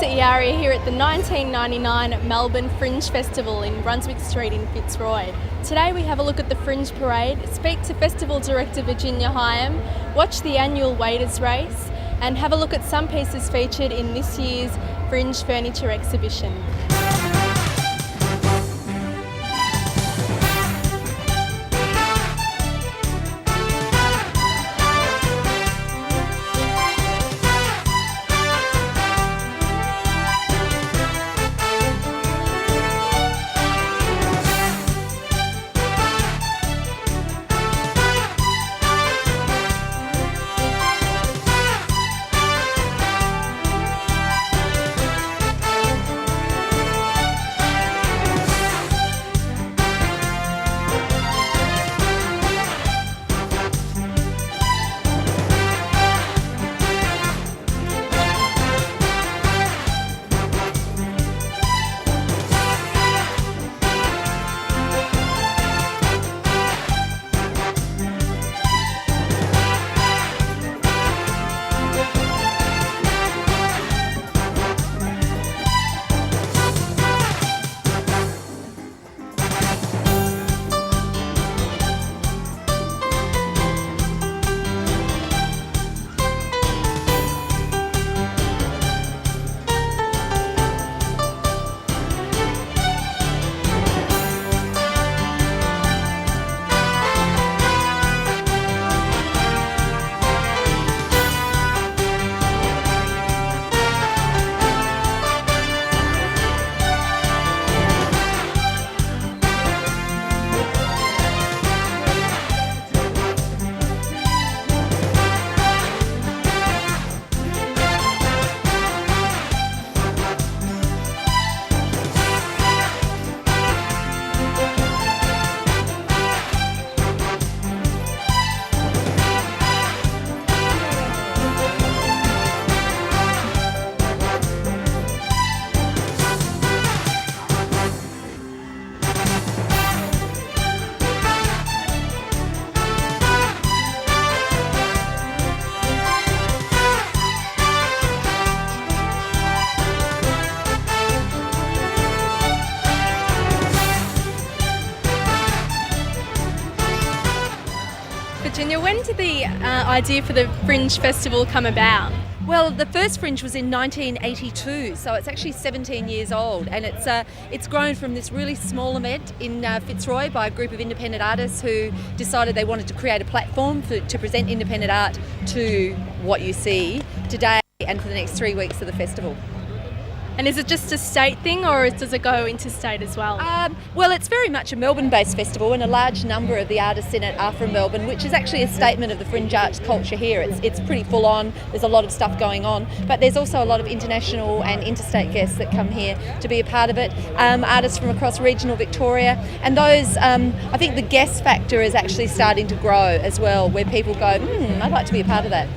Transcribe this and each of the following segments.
EtCeteraEp3 here at the 1999 Melbourne Fringe Festival in Brunswick Street in Fitzroy. Today we have a look at the Fringe Parade, speak to Festival Director Virginia Hyam, watch the annual Waiters Race and have a look at some pieces featured in this year's Fringe Furniture Exhibition. Virginia, when did the idea for the Fringe Festival come about? Well, the first Fringe was in 1982, so it's actually 17 years old, and it's grown from this really small event in Fitzroy by a group of independent artists who decided they wanted to create a platform to present independent art to what you see today and for the next 3 weeks of the festival. And is it just a state thing or does it go interstate as well? Well, it's very much a Melbourne-based festival and a large number of the artists in it are from Melbourne, which is actually a statement of the fringe arts culture here. It's pretty full on, there's a lot of stuff going on, but there's also a lot of international and interstate guests that come here to be a part of it, artists from across regional Victoria, and those, I think the guest factor is actually starting to grow as well, where people go, I'd like to be a part of that.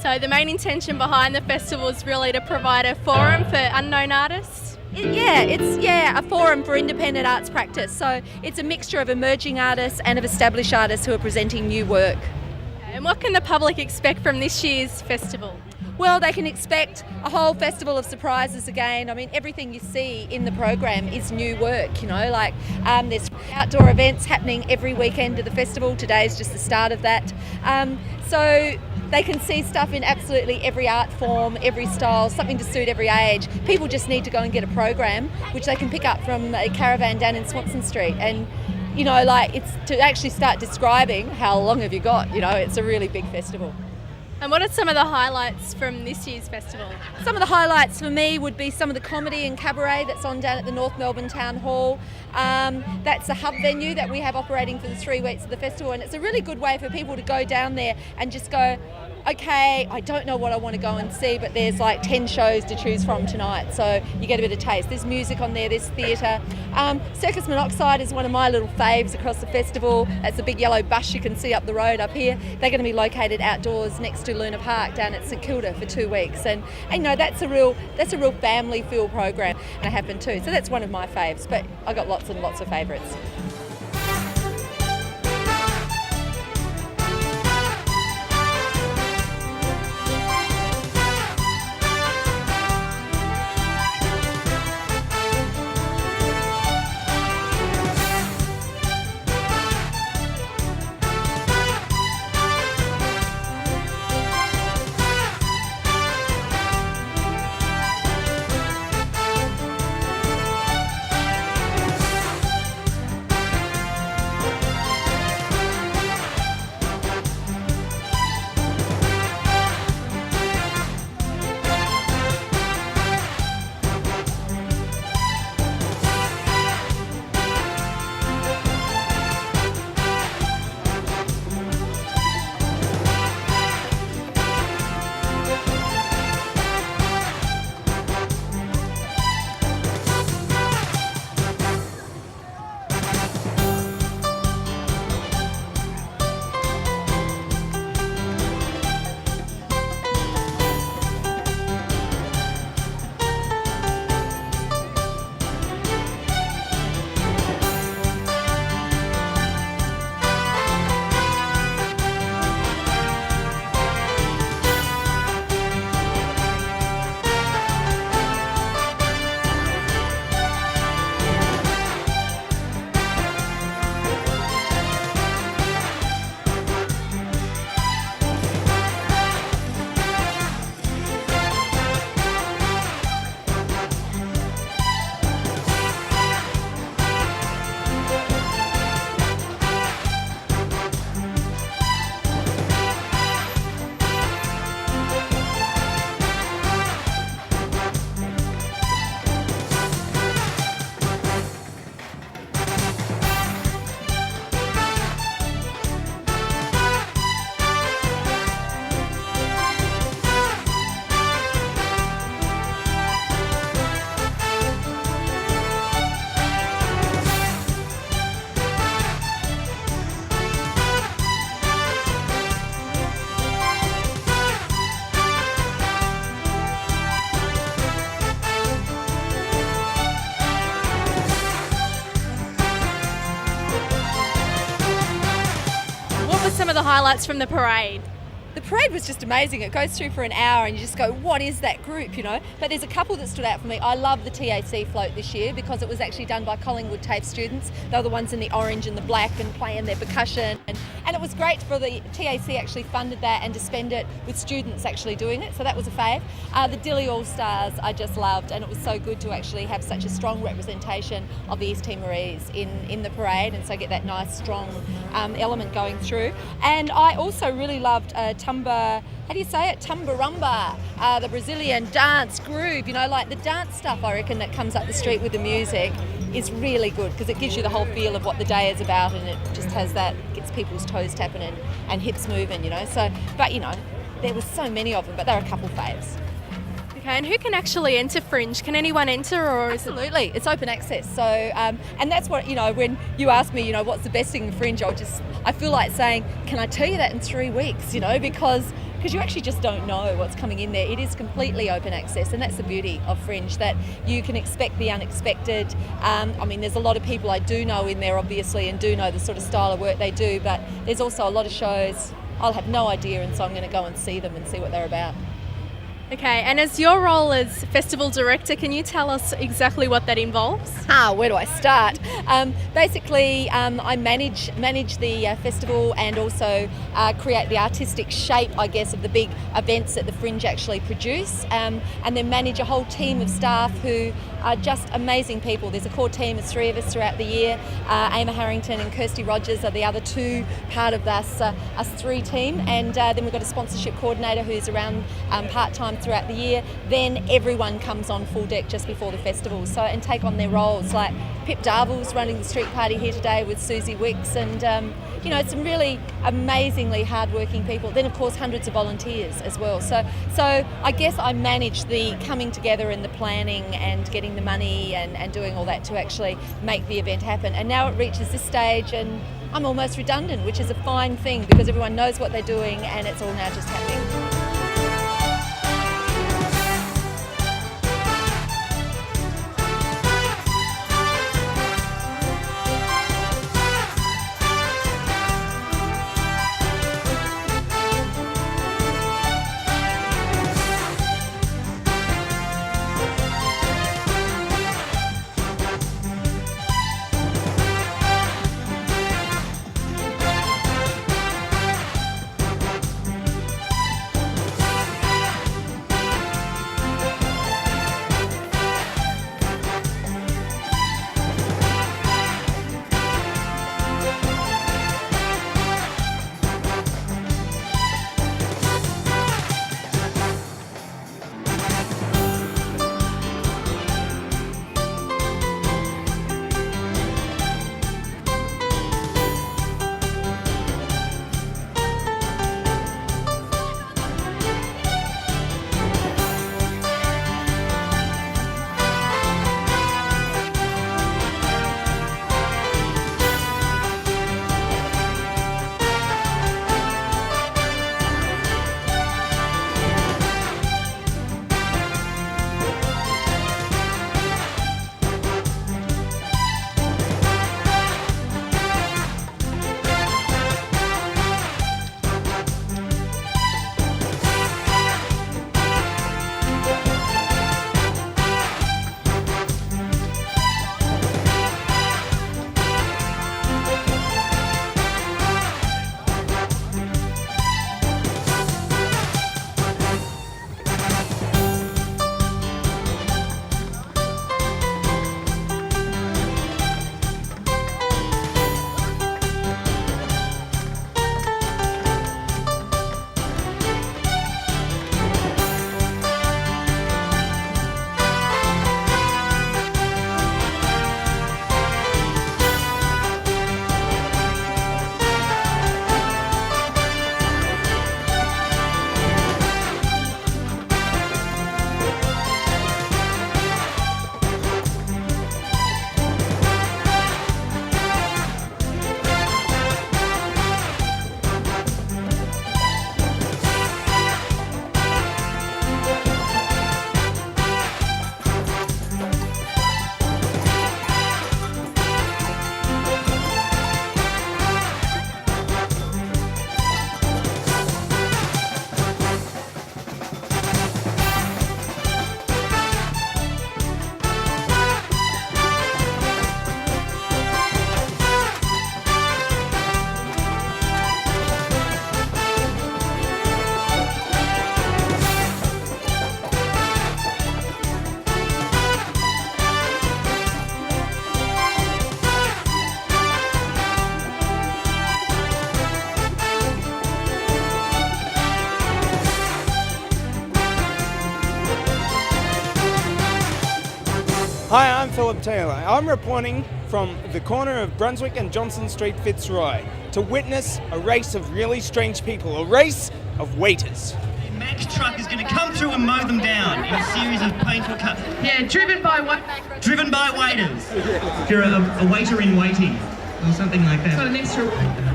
So the main intention behind the festival is really to provide a forum for unknown artists? It's a forum for independent arts practice. So it's a mixture of emerging artists and of established artists who are presenting new work. And what can the public expect from this year's festival? Well, they can expect a whole festival of surprises again. I mean, everything you see in the program is new work, like there's outdoor events happening every weekend of the festival. Today's just the start of that. So they can see stuff in absolutely every art form, every style, something to suit every age. People just need to go and get a program, which they can pick up from a caravan down in Swanson Street. And, it's to actually start describing how long have you got, it's a really big festival. And what are some of the highlights from this year's festival? Some of the highlights for me would be some of the comedy and cabaret that's on down at the North Melbourne Town Hall. That's a hub venue that we have operating for the 3 weeks of the festival, and it's a really good way for people to go down there and just go, okay, I don't know what I want to go and see, but there's like 10 shows to choose from tonight, so you get a bit of taste. There's music on there, there's theatre. Circus Monoxide is one of my little faves across the festival. That's the big yellow bus you can see up the road up here. They're going to be located outdoors next to Luna Park down at St Kilda for 2 weeks, and that's a real family feel program and it happened too. So that's one of my faves, but I got lots and lots of favourites. highlights from the parade? The parade was just amazing. It goes through for an hour and you just go, what is that group, you know? But there's a couple that stood out for me. I love the TAC float this year because it was actually done by Collingwood TAFE students. They were the ones in the orange and the black and playing their percussion. And it was great for the TAC actually funded that and to spend it with students actually doing it. So that was a fave. The Dilly All-Stars I just loved, and it was so good to actually have such a strong representation of the East Timorese in the parade, and so get that nice strong element going through. And I also really loved Tumbarumba, the Brazilian dance groove, you know, like the dance stuff I reckon that comes up the street with the music is really good because it gives you the whole feel of what the day is about, and it just has that, gets people's toes tapping and hips moving, you know. So, but you know, there were so many of them, but there are a couple faves. Okay, and who can actually enter Fringe? Can anyone enter, or is Absolutely, it's open access. So, and that's what, you know, when you ask me, you know, what's the best thing in Fringe, I feel like saying, can I tell you that in 3 weeks, you know, because you actually just don't know what's coming in there. It is completely open access, and that's the beauty of Fringe, that you can expect the unexpected. I mean, there's a lot of people I do know in there, obviously, and do know the sort of style of work they do, but there's also a lot of shows I'll have no idea, and so I'm going to go and see them and see what they're about. Okay, and as your role as festival director, can you tell us exactly what that involves? Where do I start? Basically, I manage the festival and also create the artistic shape, I guess, of the big events that the Fringe actually produce, and then manage a whole team of staff who are just amazing people. There's a core team of 3 of us throughout the year. Emma Harrington and Kirsty Rogers are the other 2 part of us 3 team, and then we've got a sponsorship coordinator who's around part-time throughout the year. Then everyone comes on full deck just before the festival, so and take on their roles. Like Pip Darville's running the street party here today with Susie Wicks, and you know, some really amazingly hard-working people. Then of course hundreds of volunteers as well. So I guess I manage the coming together and the planning and getting the money and doing all that to actually make the event happen. And now it reaches this stage and I'm almost redundant, which is a fine thing because everyone knows what they're doing and it's all now just happening. Hi, I'm Philip Taylor. I'm reporting from the corner of Brunswick and Johnson Street, Fitzroy, to witness a race of really strange people, a race of waiters. The Mack truck is going to come through and mow them down in a series of painful cuts. Yeah, driven by what? Driven by waiters. If you're a waiter in waiting, or something like that. Got an extra.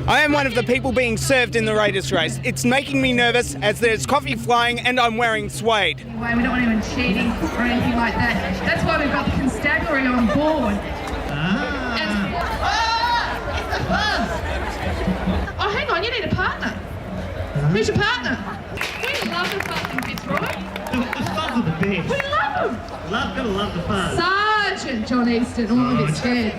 I am one of the people being served in the race. It's making me nervous as there's coffee flying and I'm wearing suede. Anyway, we don't want anyone cheating or anything like that. That's why we've got the constabulary on board. Oh, hang on, you need a partner. Who's your partner? We love the fuzz in Fitzroy. The fuzz are the best. We love them. Gotta love the fuzz. Sergeant John Easton, all of his head.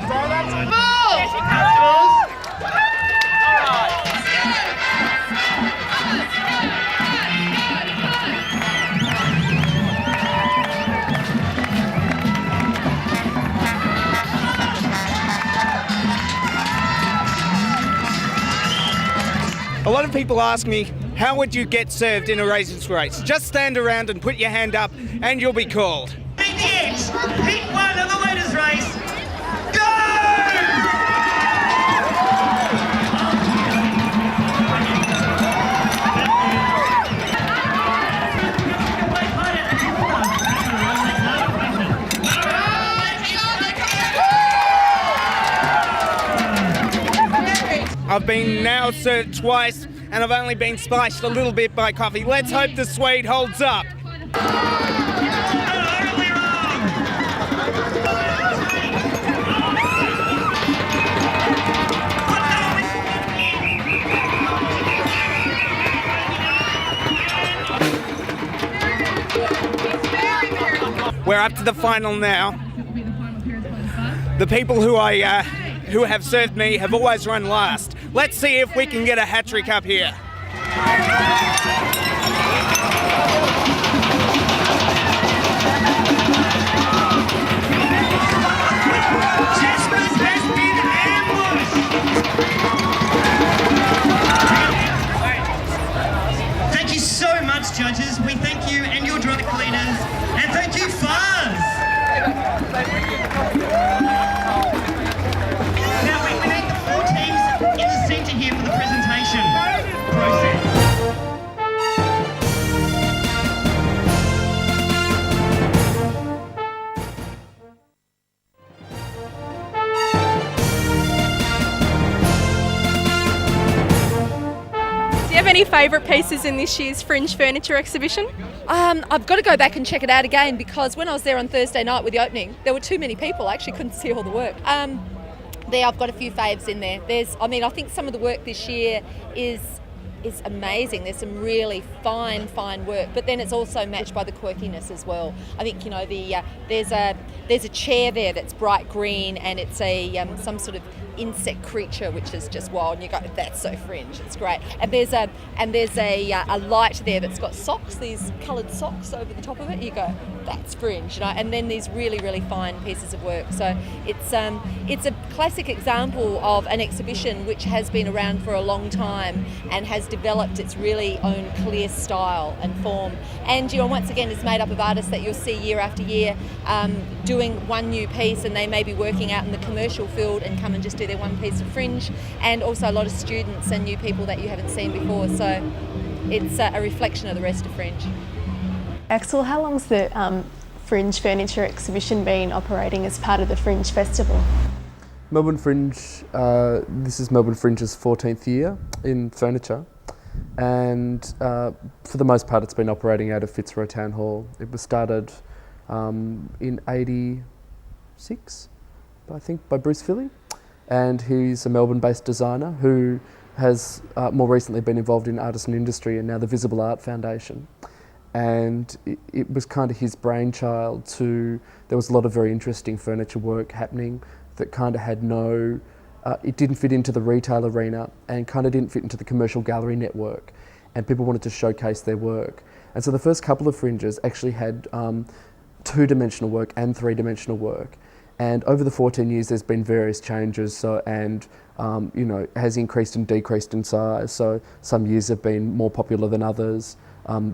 A lot of people ask me, how would you get served in a race? Just stand around and put your hand up and you'll be called. Beat the edge. Pick one of the waiters race. Go! I've been now served twice and I've only been spiced a little bit by coffee. Let's hope the suede holds up. We're up to the final now. The people who have served me have always run last. Let's see if we can get a hat trick up here. Thank you so much, judges. We thank you and your drug leaders. And thank you, Fuzz. Now we need the four teams in the centre here for the presentation process. Do you have any favourite pieces in this year's Fringe Furniture exhibition? I've got to go back and check it out again because when I was there on Thursday night with the opening, there were too many people. I actually couldn't see all the work. I've got a few faves in there. I think some of the work this year is amazing. There's some really fine work, but then it's also matched by the quirkiness as well. I think there's a chair there that's bright green and it's some sort of insect creature which is just wild, and you go, that's so fringe. It's great. And there's a light there that's got socks, these coloured socks over the top of it. You go, that's fringe, And then these really fine pieces of work. So it's a classic example of an exhibition which has been around for a long time and has developed its really own clear style and form. And once again, it's made up of artists that you'll see year after year doing one new piece, and they may be working out in the commercial field and come and just do their one piece of fringe, and also a lot of students and new people that you haven't seen before. So it's a reflection of the rest of Fringe. Axel, how long's the Fringe Furniture exhibition been operating as part of the Fringe Festival? Melbourne Fringe, this is Melbourne Fringe's 14th year in furniture, and for the most part it's been operating out of Fitzroy Town Hall. It was started in '86, I think, by Bruce Philly, and he's a Melbourne-based designer who has more recently been involved in artisan industry and now the Visible Art Foundation. And it was kind of his brainchild there was a lot of very interesting furniture work happening that kind of had it didn't fit into the retail arena and kind of didn't fit into the commercial gallery network, and people wanted to showcase their work. And so the first couple of Fringes actually had two-dimensional work and three-dimensional work. And over the 14 years, there's been various changes, it has increased and decreased in size. So some years have been more popular than others.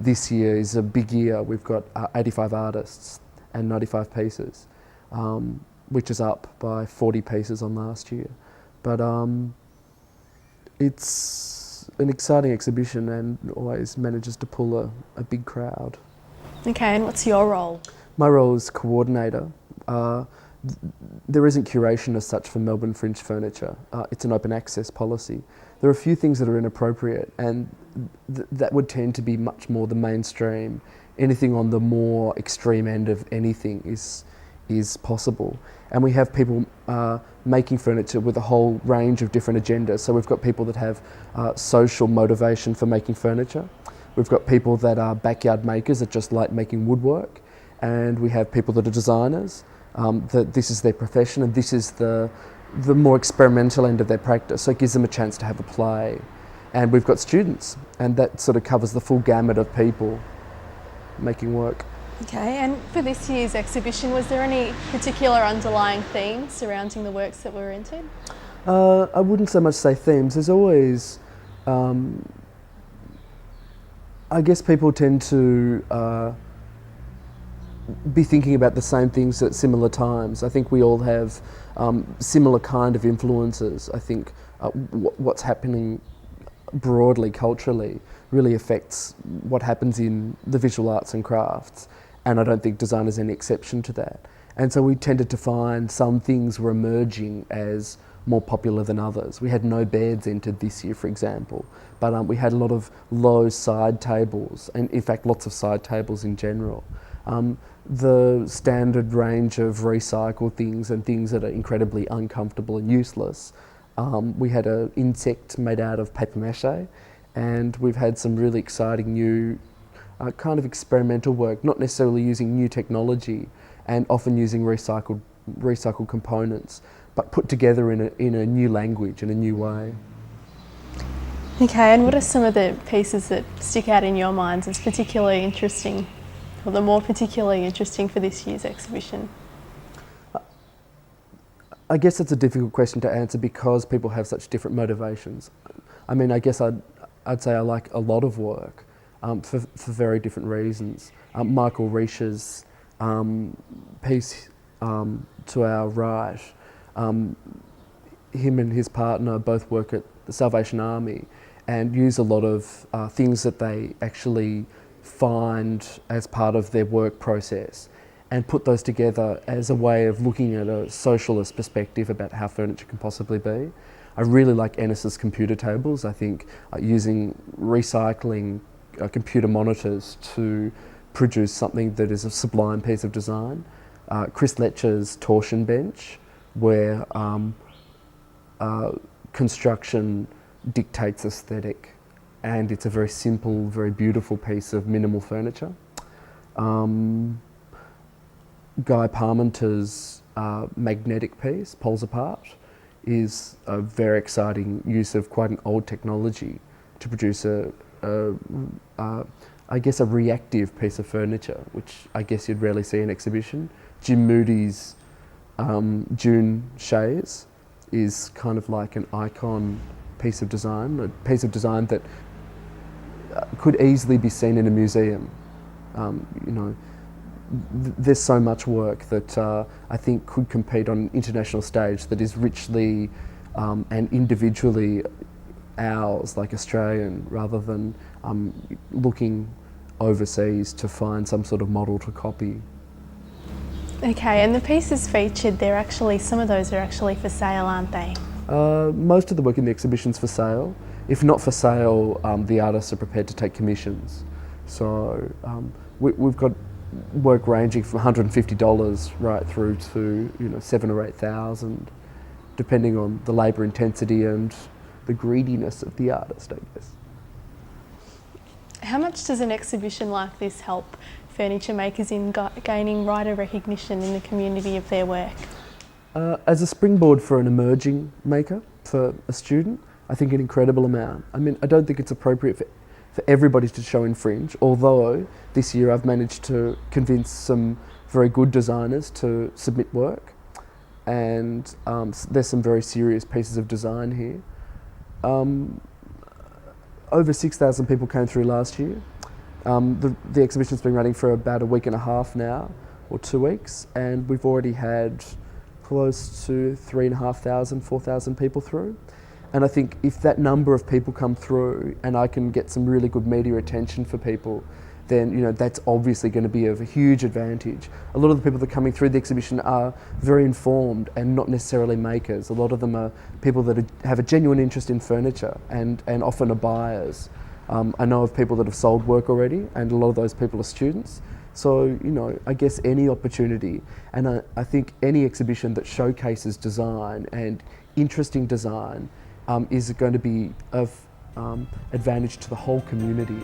This year is a big year. We've got 85 artists and 95 pieces. which is up by 40 pieces on last year. But it's an exciting exhibition and always manages to pull a big crowd. Okay, and what's your role? My role is coordinator. There isn't curation as such for Melbourne Fringe furniture. It's an open access policy. There are a few things that are inappropriate, and that would tend to be much more the mainstream. Anything on the more extreme end of anything is possible. And we have people making furniture with a whole range of different agendas. So we've got people that have social motivation for making furniture. We've got people that are backyard makers that just like making woodwork. And we have people that are designers, that this is their profession and this is the more experimental end of their practice. So it gives them a chance to have a play. And we've got students, and that sort of covers the full gamut of people making work. Okay, and for this year's exhibition, was there any particular underlying themes surrounding the works that were entered? I wouldn't so much say themes. There's always, I guess people tend to be thinking about the same things at similar times. I think we all have similar kind of influences. I think what's happening broadly culturally really affects what happens in the visual arts and crafts, and I don't think design is any exception to that. And so we tended to find some things were emerging as more popular than others. We had no beds entered this year, for example, but we had a lot of low side tables, and in fact lots of side tables in general. The standard range of recycled things and things that are incredibly uncomfortable and useless. We had an insect made out of paper mache, and we've had some really exciting new kind of experimental work, not necessarily using new technology and often using recycled components, but put together in a new language, in a new way. Okay, and what are some of the pieces that stick out in your minds as particularly interesting, or the more particularly interesting for this year's exhibition? I guess it's a difficult question to answer because people have such different motivations. I mean, I guess I'd say I like a lot of work for very different reasons. Michael Risch's piece to our right, him and his partner both work at the Salvation Army and use a lot of things that they actually find as part of their work process and put those together as a way of looking at a socialist perspective about how furniture can possibly be. I really like Ennis's computer tables. I think using recycling computer monitors to produce something that is a sublime piece of design. Chris Letcher's torsion bench, where construction dictates aesthetic, and it's a very simple, very beautiful piece of minimal furniture. Guy Parmenter's magnetic piece, Poles Apart, is a very exciting use of quite an old technology to produce I guess a reactive piece of furniture, which I guess you'd rarely see in exhibition. Jim Moody's Dune chaise is kind of like an icon piece of design, a piece of design that could easily be seen in a museum. You know, there's so much work that I think could compete on an international stage that is richly and individually ours, like Australian, rather than looking overseas to find some sort of model to copy. Okay, and the pieces featured, some of those are actually for sale, aren't they? Most of the work in the exhibition's for sale. If not for sale, the artists are prepared to take commissions. So we've got work ranging from $150 right through to $7,000 or $8,000, depending on the labour intensity and the greediness of the artist, I guess. How much does an exhibition like this help furniture makers in gaining wider recognition in the community of their work? As a springboard for an emerging maker, for a student, I think an incredible amount. I mean, I don't think it's appropriate for everybody to show in Fringe, although this year I've managed to convince some very good designers to submit work, and there's some very serious pieces of design here. Over 6,000 people came through last year. The exhibition's been running for about a week and a half now. or 2 weeks, and we've already had close to 3,500, 4,000 people through. And I think if that number of people come through and I can get some really good media attention for people, then that's obviously going to be of a huge advantage. A lot of the people that are coming through the exhibition are very informed and not necessarily makers. A lot of them are people that have a genuine interest in furniture and often are buyers. I know of people that have sold work already, and a lot of those people are students. So, I guess any opportunity, and I think any exhibition that showcases design and interesting design is going to be of advantage to the whole community.